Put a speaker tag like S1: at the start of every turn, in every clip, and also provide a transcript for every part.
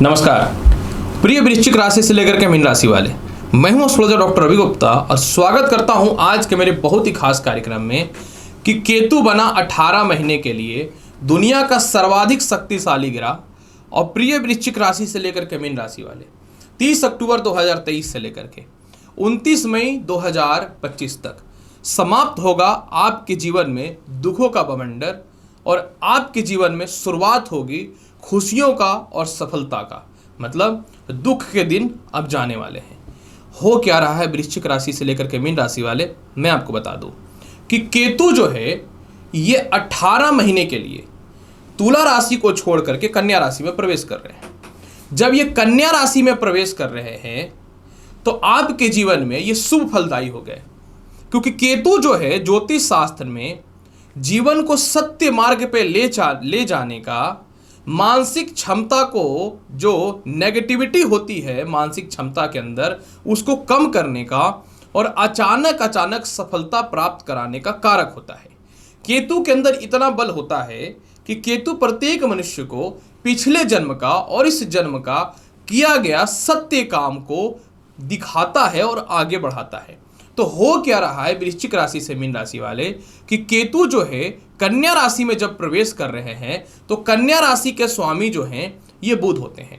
S1: नमस्कार प्रिय वृश्चिक राशि से लेकर के मीन राशि वाले, मैं हूं एस्ट्रोलॉजर डॉक्टर रवि गुप्ता और स्वागत करता हूं आज के मेरे बहुत ही खास कार्यक्रम में कि केतु बना 18 महीने के लिए दुनिया का सर्वाधिक शक्तिशाली ग्रह। और प्रिय वृश्चिक राशि से लेकर के मीन राशि वाले 30 अक्टूबर 2023 से लेकर के 29 मई 2025 तक समाप्त होगा आपके जीवन में दुखों का बवंडर और आपके जीवन में शुरुआत होगी खुशियों का और सफलता का। मतलब दुख के दिन अब जाने वाले हैं। हो क्या रहा है वृश्चिक राशि से लेकर के मीन राशि वाले, मैं आपको बता दूं कि केतु जो है ये 18 महीने के लिए तुला राशि को छोड़ करके कन्या राशि में प्रवेश कर रहे हैं। जब ये कन्या राशि में प्रवेश कर रहे हैं तो आपके जीवन में ये शुभ फलदायी हो गए, क्योंकि केतु जो है ज्योतिष शास्त्र में जीवन को सत्य मार्ग पे ले जाने का, मानसिक क्षमता को जो नेगेटिविटी होती है मानसिक क्षमता के अंदर उसको कम करने का और अचानक सफलता प्राप्त कराने का कारक होता है। केतु के अंदर इतना बल होता है कि केतु प्रत्येक मनुष्य को पिछले जन्म का और इस जन्म का किया गया सत्य काम को दिखाता है और आगे बढ़ाता है। तो हो क्या रहा है वृश्चिक राशि से मीन राशि वाले कि केतु जो है कन्या राशि में जब प्रवेश कर रहे हैं तो कन्या राशि के स्वामी जो हैं ये बुध होते हैं।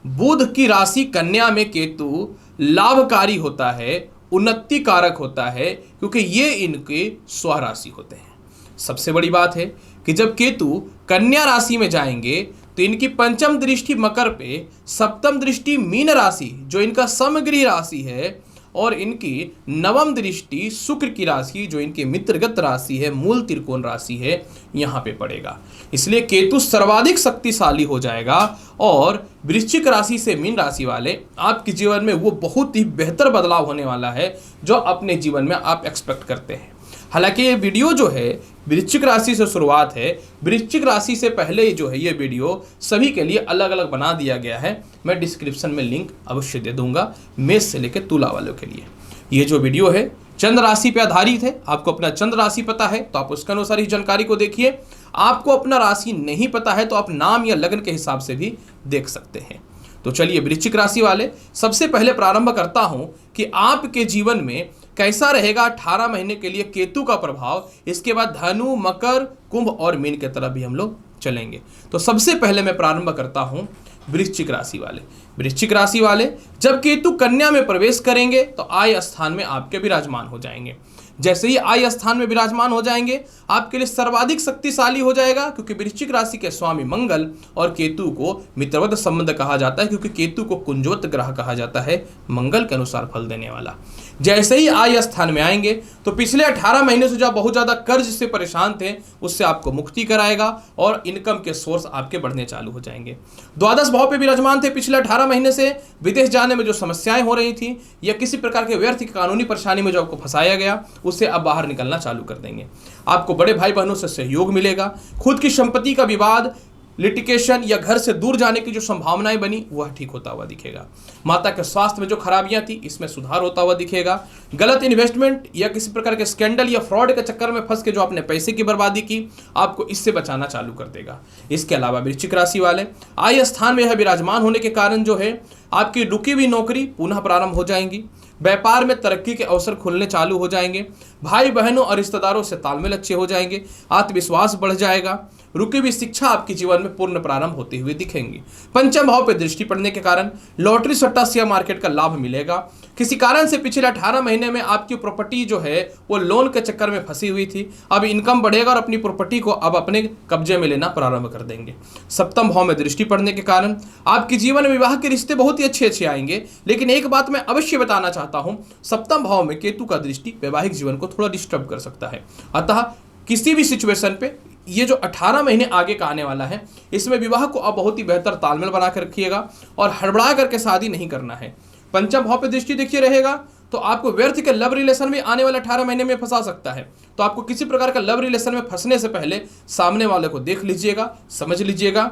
S1: बुध की राशि कन्या में केतु लाभकारी होता है, उन्नति कारक होता है, क्योंकि ये इनके स्वराशि होते हैं। सबसे बड़ी बात है कि जब केतु कन्या राशि में जाएंगे तो इनकी पंचम दृष्टि मकर पे, सप्तम दृष्टि मीन राशि जो इनका समग्री राशि है, और इनकी नवम दृष्टि शुक्र की राशि जो इनकी मित्रगत राशि है, मूल त्रिकोण राशि है, यहाँ पे पड़ेगा। इसलिए केतु सर्वाधिक शक्तिशाली हो जाएगा और वृश्चिक राशि से मीन राशि वाले आपके जीवन में वो बहुत ही बेहतर बदलाव होने वाला है जो अपने जीवन में आप एक्सपेक्ट करते हैं। हालांकि ये वीडियो जो है वृश्चिक राशि से शुरुआत है, वृश्चिक राशि से पहले जो है ये वीडियो सभी के लिए अलग अलग बना दिया गया है। मैं डिस्क्रिप्शन में लिंक अवश्य दे दूंगा मेष से लेकर तुला वालों के लिए। ये जो वीडियो है चंद्र राशि पे आधारित है। आपको अपना चंद्र राशि पता है तो आप उसके अनुसार ही जानकारी को देखिए। आपको अपना राशि नहीं पता है तो आप नाम या लग्न के हिसाब से भी देख सकते हैं। तो चलिए वृश्चिक राशि वाले, सबसे पहले प्रारंभ करता हूं कि आपके जीवन में कैसा रहेगा 18 महीने के लिए केतु का प्रभाव। इसके बाद धनु, मकर, कुंभ और मीन की तरफ भी हम लोग चलेंगे। तो सबसे पहले मैं प्रारंभ करता हूं वृश्चिक राशि वाले। वृश्चिक राशि वाले जब केतु कन्या में प्रवेश करेंगे तो आय स्थान में आपके विराजमान हो जाएंगे। जैसे ही आय स्थान में विराजमान हो जाएंगे आपके लिए सर्वाधिक शक्तिशाली हो जाएगा, क्योंकि वृश्चिक राशि के स्वामी मंगल और केतु को मित्रवत संबंध कहा जाता है, क्योंकि केतु को कुंजवत ग्रह कहा जाता है, मंगल के अनुसार फल देने वाला। जैसे ही आय स्थान में आएंगे तो पिछले 18 महीने से जो बहुत ज्यादा कर्ज से परेशान थे उससे आपको मुक्ति कराएगा और इनकम के सोर्स आपके बढ़ने चालू हो जाएंगे। द्वादश भाव पे विराजमान थे पिछले 18 महीने से, विदेश जाने में जो समस्याएं हो रही थी या किसी प्रकार के व्यर्थ कानूनी परेशानी में जो आपको फंसाया गया उससे अब बाहर निकलना चालू कर देंगे। आपको बड़े भाई बहनों से सहयोग मिलेगा। खुद की संपत्ति का विवाद, लिटिगेशन या घर से दूर जाने की जो संभावनाएं बनी वह ठीक होता हुआ दिखेगा। माता के स्वास्थ्य में जो खराबियां थी इसमें सुधार होता हुआ दिखेगा। गलत इन्वेस्टमेंट या किसी प्रकार के स्कैंडल या फ्रॉड के चक्कर में फंस के जो आपने पैसे की बर्बादी की आपको इससे बचाना चालू कर देगा। इसके अलावा वृश्चिक राशि वाले आय स्थान में यह विराजमान होने के कारण जो है आपकी रुकी हुई नौकरी पुनः प्रारंभ हो जाएंगी। व्यापार में तरक्की के अवसर खुलने चालू हो जाएंगे। भाई बहनों और रिश्तेदारों से तालमेल अच्छे हो जाएंगे। आत्मविश्वास बढ़ जाएगा। रुकी हुई शिक्षा आपके जीवन में पूर्ण प्रारंभ होते हुए दिखेंगी। पंचम भाव पर दृष्टि पड़ने के कारण लॉटरी, सट्टा, शेयर मार्केट का लाभ मिलेगा। किसी कारण से पिछले 18 महीने में आपकी प्रॉपर्टी जो है वो लोन के चक्कर में फंसी हुई थी, अब इनकम बढ़ेगा और अपनी प्रॉपर्टी को अब अपने कब्जे में लेना प्रारंभ कर देंगे। सप्तम भाव में दृष्टि पड़ने के कारण आपके जीवन में विवाह के रिश्ते बहुत ही अच्छे आएंगे। लेकिन एक बात मैं अवश्य बताना चाहता हूं, सप्तम भाव में केतु का दृष्टि वैवाहिक जीवन को थोड़ा डिस्टर्ब कर सकता है। अतः किसी भी सिचुएशन पे ये जो 18 महीने आगे का आने वाला है इसमें विवाह को अब बहुत ही बेहतर तालमेल बना कर रखिएगा और हड़बड़ा करके शादी नहीं करना है। पंचम भाव पे दृष्टि देखिए रहेगा तो आपको व्यर्थ के लव रिलेशन में आने वाले 18 महीने में फंसा सकता है। तो आपको किसी प्रकार का लव रिलेशन में फंसने से पहले सामने वाले को देख लीजिएगा, समझ लीजिएगा,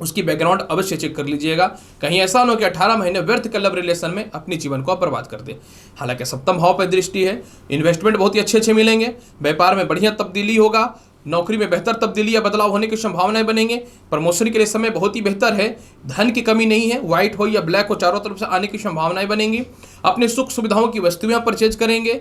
S1: उसकी बैकग्राउंड अवश्य चेक कर लीजिएगा। कहीं ऐसा ना हो कि 18 महीने व्यर्थ के लव रिलेशन में अपनी जीवन को बर्बाद कर दे। हालांकि सप्तम भाव पर दृष्टि है, इन्वेस्टमेंट बहुत ही अच्छे मिलेंगे, व्यापार में बढ़िया तब्दीली होगा, नौकरी में बेहतर तब्दीली या बदलाव होने की संभावनाएं बनेंगे। प्रमोशन के लिए समय बहुत ही बेहतर है। धन की कमी नहीं है, व्हाइट हो या ब्लैक हो चारों तरफ से आने की संभावनाएं बनेंगी। अपने सुख सुविधाओं की वस्तुएं परचेज करेंगे।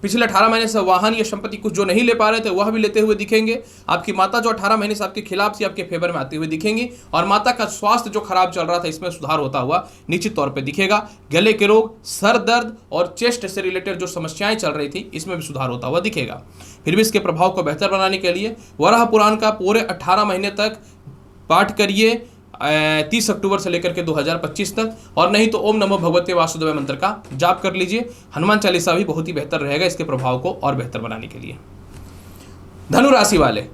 S1: पिछले 18 महीने से वाहन या संपत्ति कुछ जो नहीं ले पा रहे थे वह भी लेते हुए दिखेंगे। आपकी माता जो 18 महीने से आपके खिलाफ से आपके फेवर में आती हुई दिखेंगी और माता का स्वास्थ्य जो खराब चल रहा था इसमें सुधार होता हुआ निश्चित तौर पे दिखेगा। गले के रोग, सर दर्द और चेस्ट से रिलेटेड जो समस्याएं चल रही थी इसमें भी सुधार होता हुआ दिखेगा। फिर भी इसके प्रभाव को बेहतर बनाने के लिए वराह पुराण का पूरे 18 महीने तक पाठ करिए, 30 अक्टूबर से लेकर के 2025 तक, और नहीं तो ओम नमो भगवते वासुदेवाय मंत्र का जाप कर लीजिए। हनुमान चालीसा भी बहुत ही बेहतर रहेगा इसके प्रभाव को और बेहतर बनाने के लिए। धनु राशि वाले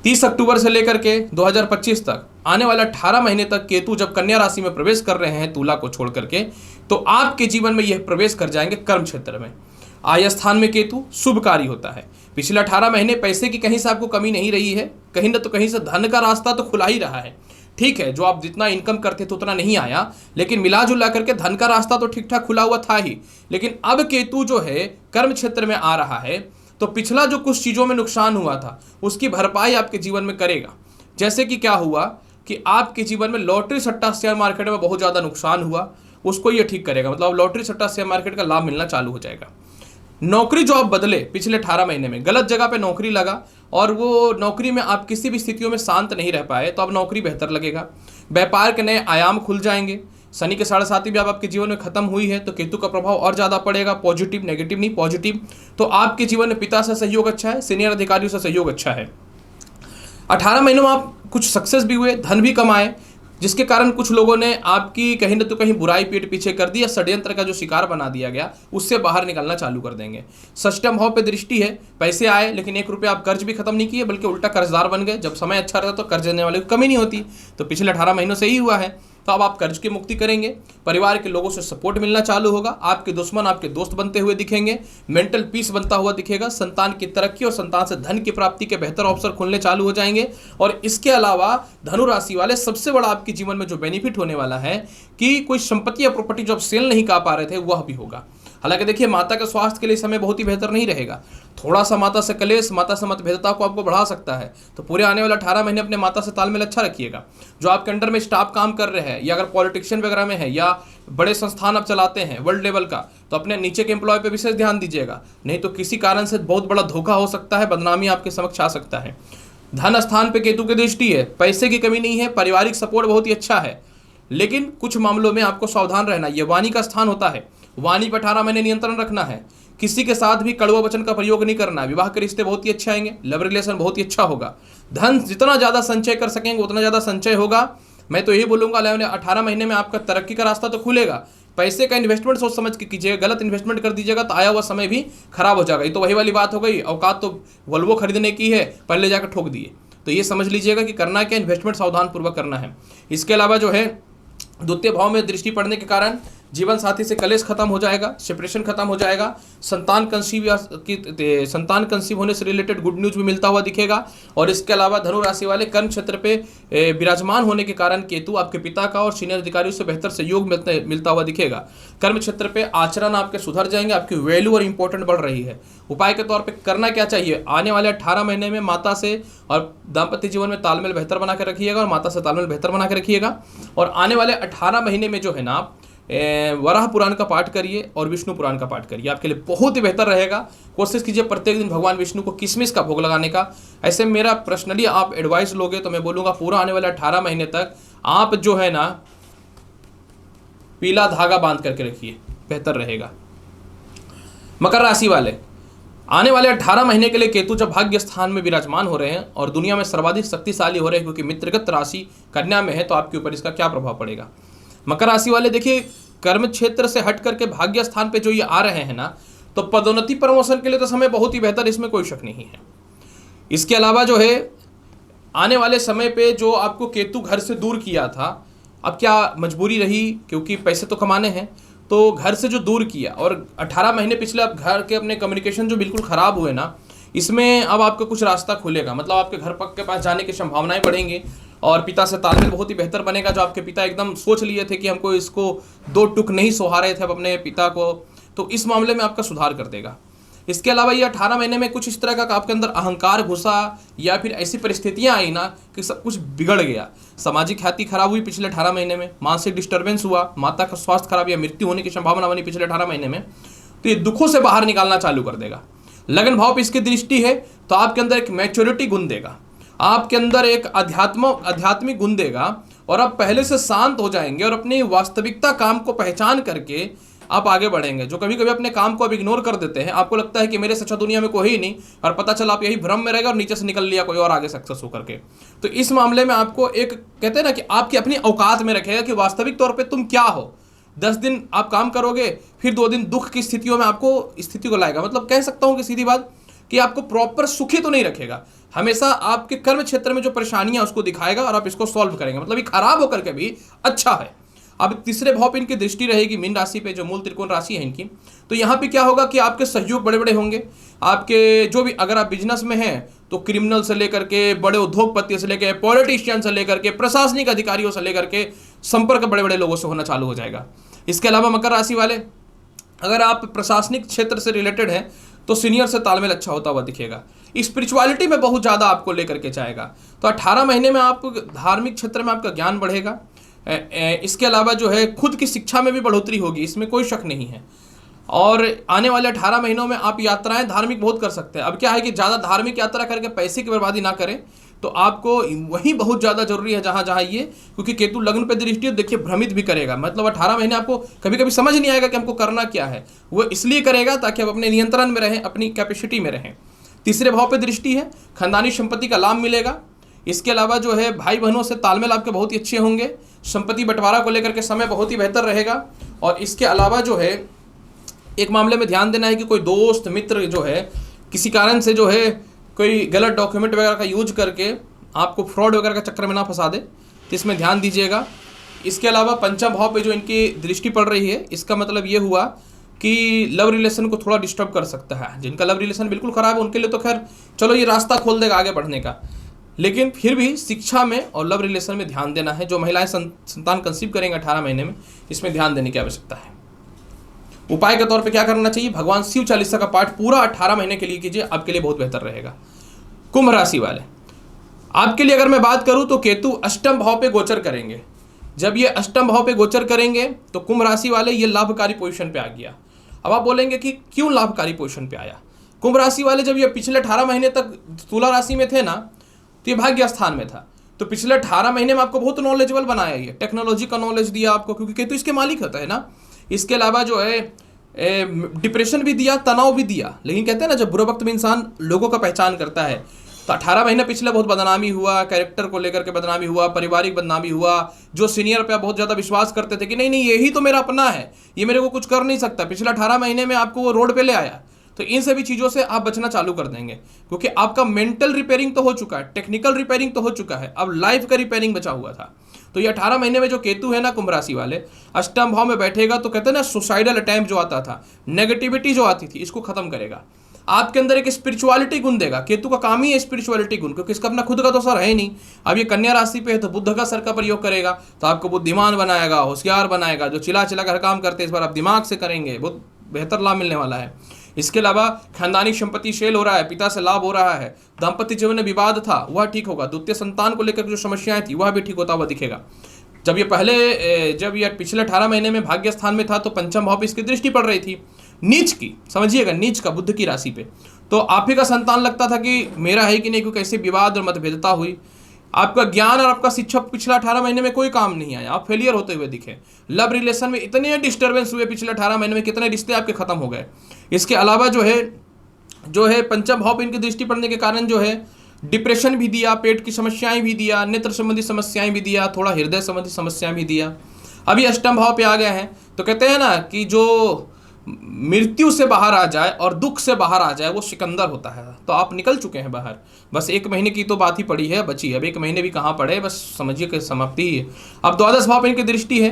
S1: 30 अक्टूबर से लेकर के 2025 तक आने वाला 18 महीने तक केतु जब कन्या राशि में प्रवेश कर रहे हैं तुला को छोड़ करके, तो आपके जीवन में यह प्रवेश कर जाएंगे कर्म क्षेत्र में। आय स्थान में केतु शुभकारी होता है। पिछले 18 महीने पैसे की कहीं से आपको कमी नहीं रही है, कहीं ना तो कहीं से धन का रास्ता तो खुला ही रहा है। ठीक है, जो आप जितना इनकम करते थे उतना नहीं आया, लेकिन मिला जुला करके धन का रास्ता तो ठीक ठाक खुला हुआ था ही। लेकिन अब केतु जो है कर्म क्षेत्र में आ रहा है, तो पिछला जो कुछ चीज़ों में नुकसान हुआ था उसकी भरपाई आपके जीवन में करेगा। जैसे कि क्या हुआ कि आपके जीवन में लॉटरी सट्टा शेयर मार्केट में बहुत ज़्यादा नुकसान हुआ, उसको ये ठीक करेगा। मतलब लॉटरी सट्टा शेयर मार्केट का लाभ मिलना चालू हो जाएगा। नौकरी जो आप बदले पिछले 18 महीने में, गलत जगह पे नौकरी लगा और वो नौकरी में आप किसी भी स्थितियों में शांत नहीं रह पाए, तो अब नौकरी बेहतर लगेगा। व्यापार के नए आयाम खुल जाएंगे। शनि के 7.5 भी अब आपके जीवन में खत्म हुई है, तो केतु का प्रभाव और ज़्यादा पड़ेगा। पॉजिटिव, नेगेटिव नहीं, पॉजिटिव। तो आपके जीवन में पिता से सहयोग अच्छा है, सीनियर अधिकारियों से सहयोग अच्छा है। 18 महीनों में आप कुछ सक्सेस भी हुए, धन भी कमाए, जिसके कारण कुछ लोगों ने आपकी कहीं न तो कहीं बुराई पीठ पीछे कर दी या षड्यंत्र का जो शिकार बना दिया गया उससे बाहर निकलना चालू कर देंगे। षष्ठम भाव पे दृष्टि है, पैसे आए लेकिन 1 रुपया आप कर्ज भी खत्म नहीं किए बल्कि उल्टा कर्जदार बन गए। जब समय अच्छा रहता तो कर्ज देने वाले को कमी नहीं होती, तो पिछले 18 महीनों से ही हुआ है। तो अब आप कर्ज की मुक्ति करेंगे, परिवार के लोगों से सपोर्ट मिलना चालू होगा, आपके दुश्मन आपके दोस्त बनते हुए दिखेंगे, मेंटल पीस बनता हुआ दिखेगा, संतान की तरक्की और संतान से धन की प्राप्ति के बेहतर अवसर खुलने चालू हो जाएंगे। और इसके अलावा धनु राशि वाले सबसे बड़ा आपके जीवन में जो बेनिफिट होने वाला है कि कोई संपत्ति या प्रॉपर्टी जो आप सेल नहीं कर पा रहे थे वह भी होगा। हालांकि देखिए, माता के स्वास्थ्य के लिए समय बहुत ही बेहतर नहीं रहेगा। थोड़ा सा माता से कलेश, माता से मतभेदता को आपको बढ़ा सकता है। तो पूरे आने वाला 18 महीने अपने माता से तालमेल अच्छा रखिएगा। जो आपके अंडर में स्टाफ काम कर रहे हैं या अगर पॉलिटिशियन वगैरह में है या बड़े संस्थान आप चलाते हैं वर्ल्ड लेवल का, तो अपने नीचे के एम्प्लॉय पे विशेष ध्यान दीजिएगा, नहीं तो किसी कारण से बहुत बड़ा धोखा हो सकता है, बदनामी आपके समक्ष आ सकता है। धन स्थान पे केतु की दृष्टि है, पैसे की कमी नहीं है, पारिवारिक सपोर्ट बहुत ही अच्छा है, लेकिन कुछ मामलों में आपको सावधान रहना। ये वाणी का स्थान होता है, वाणी पर 18 महीने नियंत्रण रखना है। किसी के साथ भी कड़वा वचन का प्रयोग नहीं करना है। विवाह के रिश्ते बहुत ही अच्छे आएंगे, लव रिलेशन बहुत ही अच्छा होगा। धन जितना ज़्यादा संचय कर सकेंगे उतना ज़्यादा संचय होगा। मैं तो यही बोलूँगा 18 महीने में आपका तरक्की का रास्ता तो खुलेगा। पैसे का इन्वेस्टमेंट सोच समझ के कीजिएगा, गलत इन्वेस्टमेंट कर दीजिएगा तो आया हुआ समय भी खराब हो जाएगा। ये तो वही वाली बात हो गई, औकात तो वोल्वो खरीदने की है, पहले जाकर ठोक दिए। तो ये समझ लीजिएगा कि करना क्या, इन्वेस्टमेंट सावधान पूर्वक करना है। इसके अलावा जो है द्वितीय भाव में दृष्टि पड़ने के कारण जीवन साथी से कलेश खत्म हो जाएगा, सेपरेशन खत्म हो जाएगा। संतान कंसीव होने से रिलेटेड गुड न्यूज भी मिलता हुआ दिखेगा। और इसके अलावा धनु राशि वाले कर्म क्षेत्र पे विराजमान होने के कारण केतु आपके पिता का और सीनियर अधिकारियों से बेहतर सहयोग मिलता हुआ दिखेगा। कर्म क्षेत्र पे आचरण आपके सुधर जाएंगे, आपकी वैल्यू और इंपॉर्टेंट बढ़ रही है। उपाय के तौर पर करना क्या चाहिए, आने वाले 18 महीने में माता से और दाम्पत्य जीवन में तालमेल बेहतर बना कर रखिएगा और माता से तालमेल बेहतर बना कर रखिएगा। और आने वाले 18 महीने में जो है ना आप वराह पुराण का पाठ करिए और विष्णु पुराण का पाठ करिए, आपके लिए बहुत ही बेहतर रहेगा। कोशिश कीजिए प्रत्येक दिन भगवान विष्णु को किशमिश का भोग लगाने का। ऐसे मेरा पर्सनली आप एडवाइस लोगे तो मैं बोलूँगा पूरा आने वाले 18 महीने तक आप जो है ना पीला धागा बांध करके रखिए, बेहतर रहेगा। मकर राशि वाले आने वाले 18 महीने के लिए केतु जब भाग्य स्थान में विराजमान हो रहे हैं और दुनिया में सर्वाधिक शक्तिशाली हो रहे हैं, क्योंकि मित्रगत राशि कन्या में है, तो आपके ऊपर इसका क्या प्रभाव पड़ेगा। मकर राशि वाले देखिए, कर्म क्षेत्र से हट करके भाग्य स्थान पे जो ये आ रहे हैं ना, तो पदोन्नति प्रमोशन के लिए तो समय बहुत ही बेहतर, इसमें कोई शक नहीं है। इसके अलावा जो है आने वाले समय पे जो आपको केतु घर से दूर किया था, अब क्या मजबूरी रही, क्योंकि पैसे तो कमाने हैं, तो घर से जो दूर किया और 18 महीने पिछले आप घर के अपने कम्युनिकेशन जो बिल्कुल ख़राब हुए ना, इसमें अब आपका कुछ रास्ता खुलेगा। मतलब आपके घर पक के पास जाने की संभावनाएं बढ़ेंगी और पिता से तालमेल बहुत ही बेहतर बनेगा। जो आपके पिता एकदम सोच लिए थे कि हमको इसको 2 टुक नहीं सुहा रहे थे अब अपने पिता को, तो इस मामले में आपका सुधार कर देगा। इसके अलावा ये 18 महीने में कुछ इस तरह का आपके अंदर अहंकार घुसा या फिर ऐसी परिस्थितियां आई ना कि सब कुछ बिगड़ गया। सामाजिक ख्याति खराब हुई पिछले 18 महीने में, मानसिक डिस्टर्बेंस हुआ, माता का स्वास्थ्य खराब या मृत्यु होने की संभावना बनी पिछले 18 महीने में, तो ये दुखों से बाहर निकालना चालू कर देगा। लगन भाव पे इसकी दृष्टि है तो आपके अंदर एक मैच्योरिटी गुण देगा, आपके अंदर एक आध्यात्मिक गुण देगा और आप पहले से शांत हो जाएंगे और अपनी वास्तविकता काम को पहचान करके आप आगे बढ़ेंगे। जो कभी कभी अपने काम को अब इग्नोर कर देते हैं, आपको लगता है कि मेरे से अच्छा दुनिया में कोई ही नहीं, और पता चला आप यही भ्रम में रहेगा और नीचे से निकल लिया कोई और आगे सक्सेस होकर के। तो इस मामले में आपको एक कहते हैं ना कि आपकी अपनी औकात में रखेगा कि वास्तविक तौर पे तुम क्या हो। 10 दिन आप काम करोगे, फिर 2 दिन दुख की स्थितियों में आपको स्थिति को लाएगा। मतलब कह सकता हूं कि सीधी बात कि आपको प्रॉपर सुखी तो नहीं रखेगा, हमेशा आपके कर्म क्षेत्र में जो परेशानियां उसको दिखाएगा और आप इसको सॉल्व करेंगे। मतलब ये खराब होकर के भी अच्छा है। अब तीसरे भाव पे इनकी दृष्टि रहेगी मीन राशि पे, जो मूल त्रिकोण राशि है इनकी। तो यहाँ पे क्या होगा कि आपके सहयोग बड़े बड़े होंगे। आपके जो भी, अगर आप बिजनेस में हैं तो क्रिमिनल से लेकर के बड़े उद्योगपति से लेकर पॉलिटिशियन से लेकर के प्रशासनिक अधिकारियों से लेकर के संपर्क बड़े बड़े लोगों से होना चालू हो जाएगा। इसके अलावा मकर राशि वाले, अगर आप प्रशासनिक क्षेत्र से रिलेटेड हैं तो सीनियर से तालमेल अच्छा होता हुआ दिखेगा। स्पिरिचुअलिटी में बहुत ज़्यादा आपको लेकर के जाएगा। तो 18 महीने में आप धार्मिक क्षेत्र में आपका ज्ञान बढ़ेगा। इसके अलावा जो है खुद की शिक्षा में भी बढ़ोतरी होगी, इसमें कोई शक नहीं है। और आने वाले 18 महीनों में आप यात्राएं धार्मिक बहुत कर सकते हैं। अब क्या है कि ज़्यादा धार्मिक यात्रा करके पैसे की बर्बादी ना करें, तो आपको वही बहुत ज़्यादा जरूरी है जहाँ जहाँ ये, क्योंकि केतु लग्न पे दृष्टि देखिए भ्रमित भी करेगा। मतलब 18 महीने आपको कभी कभी समझ नहीं आएगा कि हमको करना क्या है। वो इसलिए करेगा ताकि आप अपने नियंत्रण में रहें, अपनी कैपेसिटी में रहें। तीसरे भाव पे दृष्टि है, खानदानी संपत्ति का लाभ मिलेगा। इसके अलावा जो है भाई बहनों से तालमेल आपके बहुत ही अच्छे होंगे। संपत्ति बंटवारा को लेकर के समय बहुत ही बेहतर रहेगा। और इसके अलावा जो है एक मामले में ध्यान देना है कि कोई दोस्त मित्र जो है किसी कारण से जो है कोई गलत डॉक्यूमेंट वगैरह का यूज करके आपको फ्रॉड वगैरह का चक्कर में ना फंसा दे, तो इसमें ध्यान दीजिएगा। इसके अलावा पंचम भाव पे जो इनकी दृष्टि पड़ रही है, इसका मतलब ये हुआ कि लव रिलेशन को थोड़ा डिस्टर्ब कर सकता है। जिनका लव रिलेशन बिल्कुल ख़राब है उनके लिए तो खैर चलो ये रास्ता खोल देगा आगे बढ़ने का, लेकिन फिर भी शिक्षा में और लव रिलेशन में ध्यान देना है। जो महिलाएं संतान कंसीव करेंगे 18 महीने में, इसमें ध्यान देने की आवश्यकता है। उपाय के तौर पे क्या करना चाहिए, भगवान शिव चालीसा का पाठ पूरा 18 महीने के लिए कीजिए, आपके लिए बहुत बेहतर रहेगा। कुंभ राशि वाले, आपके लिए अगर मैं बात करूं तो केतु अष्टम भाव पे गोचर करेंगे। जब ये अष्टम भाव पे गोचर करेंगे तो कुंभ राशि वाले ये लाभकारी पोजीशन पे आ गया। अब आप बोलेंगे कि क्यों लाभकारी पोजीशन पे आया। कुंभ राशि वाले जब ये पिछले 18 महीने तक तुला राशि में थे ना, तो ये भाग्य स्थान में था। तो पिछले 18 महीने में आपको बहुत नॉलेजेबल बनाया, ये टेक्नोलॉजी का नॉलेज दिया आपको, क्योंकि केतु इसके मालिक होता है ना। इसके अलावा जो है डिप्रेशन भी दिया, तनाव भी दिया। लेकिन कहते हैं ना जब बुरे वक्त में इंसान लोगों का पहचान करता है, तो 18 महीने पिछले बहुत बदनामी हुआ, कैरेक्टर को लेकर के बदनामी हुआ, पारिवारिक बदनामी हुआ। जो सीनियर पे बहुत ज़्यादा विश्वास करते थे कि नहीं नहीं यही तो मेरा अपना है, ये मेरे को कुछ कर नहीं सकता, पिछले 18 महीने में आपको वो रोड पे ले आया। तो इन सभी चीज़ों से आप बचना चालू कर देंगे, क्योंकि आपका मेंटल रिपेयरिंग तो हो चुका है, टेक्निकल रिपेयरिंग तो हो चुका है, अब लाइफ का रिपेयरिंग बचा हुआ था। तो ये 18 महीने में जो केतु है ना कुंभ राशि वाले, अष्टम भाव में बैठेगा तो कहते हैं ना सुसाइडल अटैम्प्ट जो आता था, नेगेटिविटी जो आती थी, इसको खत्म करेगा। आपके अंदर एक स्पिरिचुअलिटी गुण देगा। केतु का काम ही है स्पिरिचुअलिटी गुण, क्योंकि इसका अपना खुद का तो सर है ही नहीं। अब ये कन्या राशि पे है तो बुद्ध का सर का प्रयोग करेगा, तो आपको बुद्धिमान बनाएगा, होशियार बनाएगा। जो चिल्ला चिल्ला कर काम करते हैं इस बार आप दिमाग से करेंगे, बहुत बेहतर लाभ मिलने वाला है। इसके अलावा खानदानी संपत्ति शेल हो रहा है, पिता से लाभ हो रहा है। दाम्पत्य जीवन में विवाद था वह ठीक होगा। द्वितीय संतान को लेकर जो समस्याएं थी वह भी ठीक होता हुआ दिखेगा। जब ये पिछले 18 महीने में भाग्य स्थान में था तो पंचम भाव पे इसकी दृष्टि पड़ रही थी नीच की, समझिएगा नीच का, बुध की राशि पे। तो आप ही का संतान लगता था कि मेरा है कि नहीं, क्योंकि कैसे विवाद और मतभेदता हुई। आपका ज्ञान और आपका शिक्षा पिछले 18 महीने में कोई काम नहीं आया, आप फेलियर होते हुए दिखे। लव रिलेशन में इतने डिस्टर्बेंस हुए पिछले 18 महीने में, कितने रिश्ते आपके खत्म हो गए। इसके अलावा जो है पंचम भाव पे इनकी दृष्टि पड़ने के कारण जो है डिप्रेशन भी दिया, पेट की समस्याएं भी दिया, नेत्र संबंधी समस्याएं भी दिया, थोड़ा हृदय संबंधी समस्याएं भी दिया। अभी अष्टम भाव पे आ गए हैं तो कहते हैं ना कि जो मृत्यु से बाहर आ जाए और दुख से बाहर आ जाए वो सिकंदर होता है। तो आप निकल चुके हैं बाहर, बस 1 महीने की तो बात ही पड़ी है, बची है। अब 1 महीने भी कहाँ पड़े, बस समझिए कि समाप्ति ही है। अब द्वादश भाव पे इनकी दृष्टि है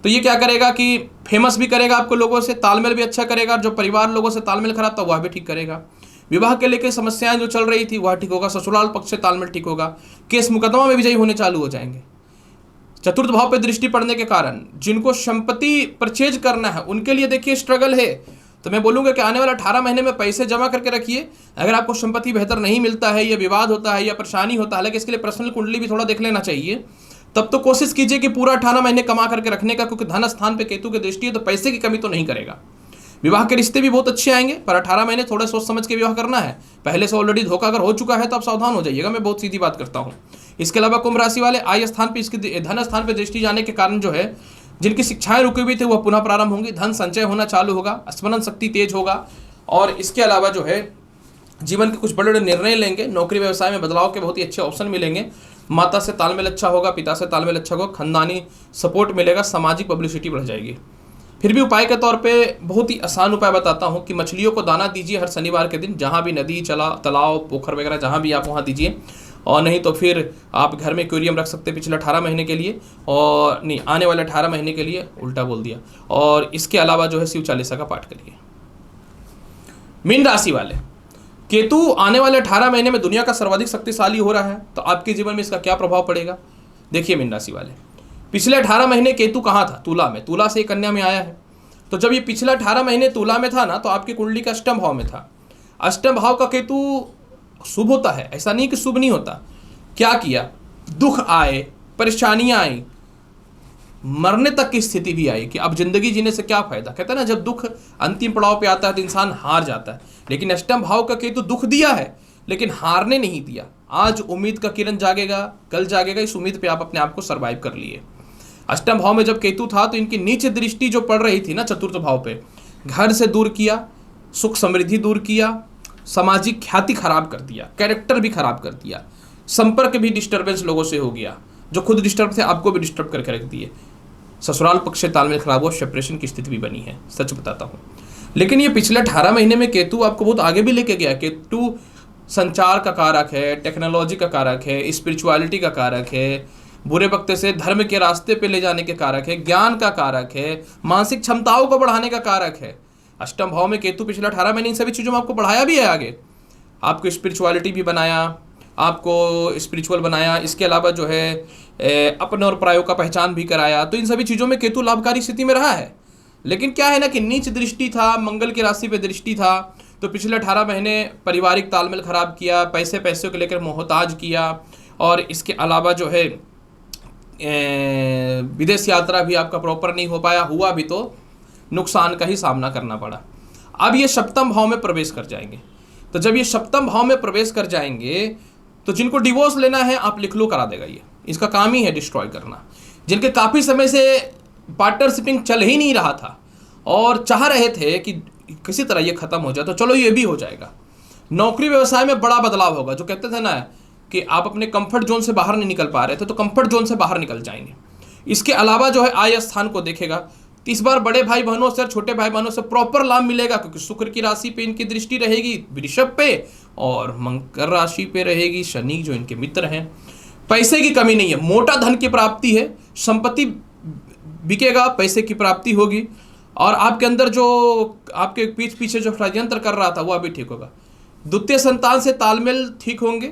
S1: तो ये क्या करेगा कि फेमस भी करेगा आपको, लोगों से तालमेल भी अच्छा करेगा। जो परिवार लोगों से तालमेल खराब था वह भी ठीक करेगा। विवाह के लेकर समस्याएं जो चल रही थी वह ठीक होगा। ससुराल पक्ष से तालमेल ठीक होगा। केस मुकदमा में विजयी होने चालू हो जाएंगे। चतुर्थ भाव पे दृष्टि पड़ने के कारण जिनको संपत्ति परचेज करना है उनके लिए देखिए स्ट्रगल है। तो मैं बोलूँगा कि आने वाला 18 महीने में पैसे जमा करके रखिए। अगर आपको संपत्ति बेहतर नहीं मिलता है, या विवाद होता है, या परेशानी होता है, हालांकि इसके लिए पर्सनल कुंडली भी थोड़ा देख लेना चाहिए, तब तो कोशिश कीजिए कि पूरा 18 महीने कमा करके रखने का, क्योंकि धन स्थान पे केतु की दृष्टि है तो पैसे की कमी तो नहीं करेगा। विवाह के रिश्ते भी बहुत अच्छे आएंगे, पर 18 महीने थोड़े सोच समझ के विवाह करना है। पहले से ऑलरेडी धोखा अगर हो चुका है तो आप सावधान हो जाइएगा, मैं बहुत सीधी बात करता हूँ। इसके अलावा कुंभ राशि वाले आय स्थान पे, इसकी धन स्थान पे दृष्टि जाने के कारण जो है, जिनकी शिक्षाएं रुकी हुई थी वह पुनः प्रारंभ होंगी, धन संचय होना चालू होगा, स्मरण शक्ति तेज होगा। और इसके अलावा जो है जीवन के कुछ बड़े बड़े निर्णय लेंगे, नौकरी व्यवसाय में बदलाव के बहुत ही अच्छे ऑप्शन मिलेंगे, माता से तालमेल अच्छा होगा, पिता से तालमेल अच्छा होगा, खानदानी सपोर्ट मिलेगा, सामाजिक पब्लिसिटी बढ़ जाएगी। फिर भी उपाय के तौर पे बहुत ही आसान उपाय बताता हूँ कि मछलियों को दाना दीजिए हर शनिवार के दिन, जहाँ भी नदी, तालाब, पोखर वगैरह जहाँ भी आप वहाँ दीजिए। और नहीं तो फिर आप घर में एक्वेरियम रख सकते हैं पिछले 18 महीने के लिए, और नहीं, आने वाले 18 महीने के लिए, उल्टा बोल दिया। और इसके अलावा जो है शिव चालीसा का पाठ करिए। मीन राशि वाले, केतु आने वाले 18 महीने में दुनिया का सर्वाधिक शक्तिशाली हो रहा है, तो आपके जीवन में इसका क्या प्रभाव पड़ेगा? देखिए मीन राशि वाले, पिछले 18 महीने केतु कहाँ था? तुला में। तुला से कन्या में आया है। तो जब ये पिछला 18 महीने तुला में था ना, तो आपकी कुंडली का अष्टम भाव में था। अष्टम भाव का केतु शुभ होता है, ऐसा नहीं कि शुभ नहीं होता। क्या किया? दुख आए, परेशानियां आई, मरने तक की स्थिति भी आई कि अब जिंदगी जीने से क्या फायदा। कहते हैं ना, जब दुख अंतिम पड़ाव पे आता है तो इंसान हार जाता है। लेकिन अष्टम भाव का केतु दुख दिया है, लेकिन हारने नहीं दिया। आज उम्मीद का किरण जागेगा, कल जागेगा, इस उम्मीद पे आप अपने आप को सर्वाइव कर लिए। अष्टम भाव में जब केतु था तो इनकी नीच दृष्टि जो पड़ रही थी ना चतुर्थ भाव पे, घर से दूर किया, सुख समृद्धि दूर किया, सामाजिक ख्याति खराब कर दिया, कैरेक्टर भी खराब कर दिया, संपर्क भी डिस्टर्बेंस लोगों से हो गया, जो खुद डिस्टर्ब थे आपको भी डिस्टर्ब करके रख दिए। ससुराल पक्ष से तालमेल खराब हुआ, सेपरेशन की स्थिति भी बनी है, सच बताता हूँ। लेकिन ये पिछले 18 महीने में केतु आपको बहुत आगे भी लेके गया। केतु संचार का कारक है, टेक्नोलॉजी का कारक है, स्पिरिचुअलिटी का कारक है, बुरे वक्त से धर्म के रास्ते पे ले जाने के कारक है, ज्ञान का कारक है, मानसिक क्षमताओं को बढ़ाने का कारक है। अष्टम भाव में केतु पिछले 18 महीने इन सभी चीज़ों में आपको बढ़ाया भी है। आगे आपको स्पिरिचुअलिटी भी बनाया, आपको स्पिरिचुअल बनाया। इसके अलावा जो है अपने और परायों का पहचान भी कराया। तो इन सभी चीज़ों में केतु लाभकारी स्थिति में रहा है। लेकिन क्या है ना कि नीच दृष्टि था, मंगल की राशि पे दृष्टि था, तो पिछले 18 महीने पारिवारिक तालमेल खराब किया, पैसे को लेकर मोहताज किया। और इसके अलावा जो है विदेश यात्रा भी आपका प्रॉपर नहीं हो पाया, हुआ भी तो नुकसान का ही सामना करना पड़ा। अब ये सप्तम भाव में प्रवेश कर जाएंगे। तो जब ये सप्तम भाव में प्रवेश कर जाएंगे तो जिनको डिवोर्स लेना है आप लिख लो, करा देगा। ये इसका काम ही है डिस्ट्रॉय करना। जिनके काफ़ी समय से पार्टनरशिपिंग चल ही नहीं रहा था और चाह रहे थे कि किसी तरह ये खत्म हो जाए, तो चलो ये भी हो जाएगा। नौकरी व्यवसाय में बड़ा बदलाव होगा। जो कहते थे ना कि आप अपने कंफर्ट जोन से बाहर नहीं निकल पा रहे थे, तो कंफर्ट जोन से बाहर निकल जाएंगे। इसके अलावा जो है आय स्थान को देखेगा, तो इस बार बड़े भाई बहनों से और छोटे भाई बहनों से प्रॉपर लाभ मिलेगा, क्योंकि शुक्र की राशि पे इनकी दृष्टि रहेगी वृषभ पे, और मकर राशि पे रहेगी शनि जो इनके मित्र हैं। पैसे की कमी नहीं है, मोटा धन की प्राप्ति है, संपत्ति बिकेगा, पैसे की प्राप्ति होगी। और आपके अंदर जो आपके पीछे जो षड्यंत्र कर रहा था वो अभी ठीक होगा। द्वितीय संतान से तालमेल ठीक होंगे।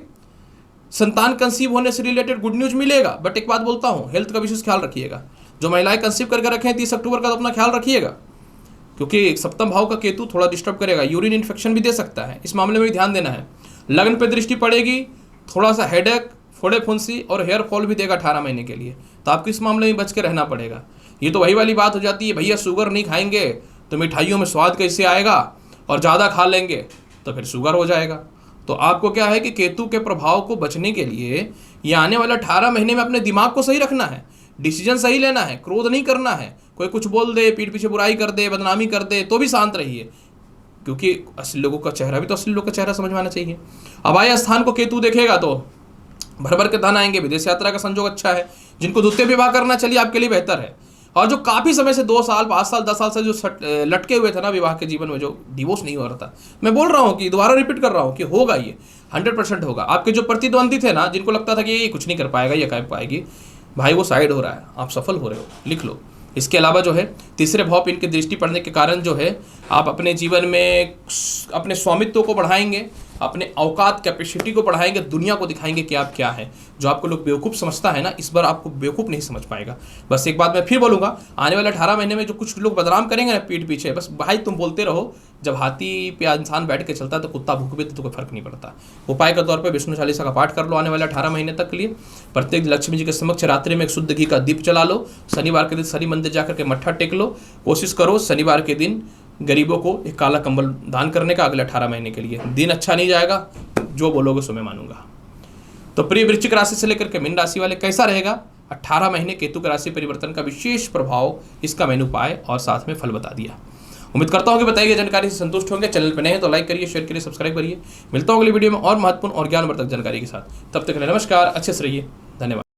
S1: संतान कंसीव होने से रिलेटेड गुड न्यूज मिलेगा। बट एक बात बोलता हूँ, हेल्थ का विशेष ख्याल रखिएगा। जो महिलाएं कंसीव करके रखें 30 अक्टूबर का, तो अपना ख्याल रखिएगा, क्योंकि सप्तम भाव का केतु थोड़ा डिस्टर्ब करेगा। यूरिन इन्फेक्शन भी दे सकता है, इस मामले में भी ध्यान देना है। लग्न पे दृष्टि पड़ेगी, थोड़ा सा हेडेक, फोड़े फुंसी और हेयर फॉल भी देगा 18 महीने के लिए, तो आपको इस मामले में बच के रहना पड़ेगा। ये तो वही वाली बात हो जाती है, भैया शुगर नहीं खाएंगे तो मिठाइयों में स्वाद कैसे आएगा, और ज़्यादा खा लेंगे तो फिर शुगर हो जाएगा। तो आपको क्या है कि केतु के प्रभाव को बचने के लिए ये आने वाला 18 महीने में अपने दिमाग को सही रखना है, डिसीजन सही लेना है, क्रोध नहीं करना है। कोई कुछ बोल दे, पीठ पीछे बुराई कर दे, बदनामी कर दे, तो भी शांत रहिए, क्योंकि असली लोगों का चेहरा भी तो असली लोग का चेहरा समझ में आना चाहिए। अब आय स्थान को केतु देखेगा तो भर भर के धन आएंगे। विदेश यात्रा का संजोग अच्छा है। जिनको द्वितीय विवाह करना, चलिए आपके लिए बेहतर है। और जो काफ़ी समय से 2 साल 5 साल 10 साल से जो लटके हुए थे ना विवाह के जीवन में, जो डिवोर्स नहीं हो रहा था, मैं बोल रहा हूँ कि दोबारा रिपीट कर रहा हूँ कि होगा, ये 100% होगा। आपके जो प्रतिद्वंदी थे ना, जिनको लगता था कि ये कुछ नहीं कर पाएगा, ये कर पाएगी, भाई वो साइड हो रहा है, आप सफल हो रहे हो, लिख लो। इसके अलावा जो है तीसरे भाव पे इनकी दृष्टि पड़ने के कारण जो है आप अपने जीवन में अपने स्वामित्व को बढ़ाएंगे, अपने औकात कैपेसिटी को बढ़ाएंगे, दुनिया को दिखाएंगे कि आप क्या हैं। जो आपको लोग बेवकूफ़ समझता है ना, इस बार आपको बेवकूफ़ नहीं समझ पाएगा। बस एक बात मैं फिर बोलूँगा, आने वाले 18 महीने में जो कुछ लोग बदनाम करेंगे ना पीठ पीछे, बस भाई तुम बोलते रहो। जब हाथी पे इंसान बैठ के चलता है तो कुत्ता भूख भी तो कोई फर्क नहीं पड़ता। उपाय के तौर पे विष्णु चालीसा का पाठ कर लो आने वाले 18 महीने तक के लिए। प्रत्येक लक्ष्मी जी के समक्ष रात्रि में एक शुद्ध घी का दीप जला लो। शनिवार के दिन शनि मंदिर जाकर के मत्था टेक लो। कोशिश करो शनिवार के दिन गरीबों को एक काला कंबल दान करने का अगले 18 महीने के लिए। दिन अच्छा नहीं जाएगा, जो बोलोगे सो मैं मानूंगा। तो प्रिय वृश्चिक राशि से लेकर के मीन राशि वाले कैसा रहेगा 18 महीने केतु का राशि परिवर्तन का विशेष प्रभाव, इसका मैंने उपाय और साथ में फल बता दिया। उम्मीद करता हूँ कि बताई गई जानकारी से संतुष्ट होंगे। चैनल पर नए हैं तो लाइक करिए, शेयर करिए, सब्सक्राइब करिए। मिलता हूँ अगली वीडियो में और महत्वपूर्ण और ज्ञानवर्धक जानकारी के साथ। तब तक के लिए नमस्कार, अच्छे से रहिए, धन्यवाद।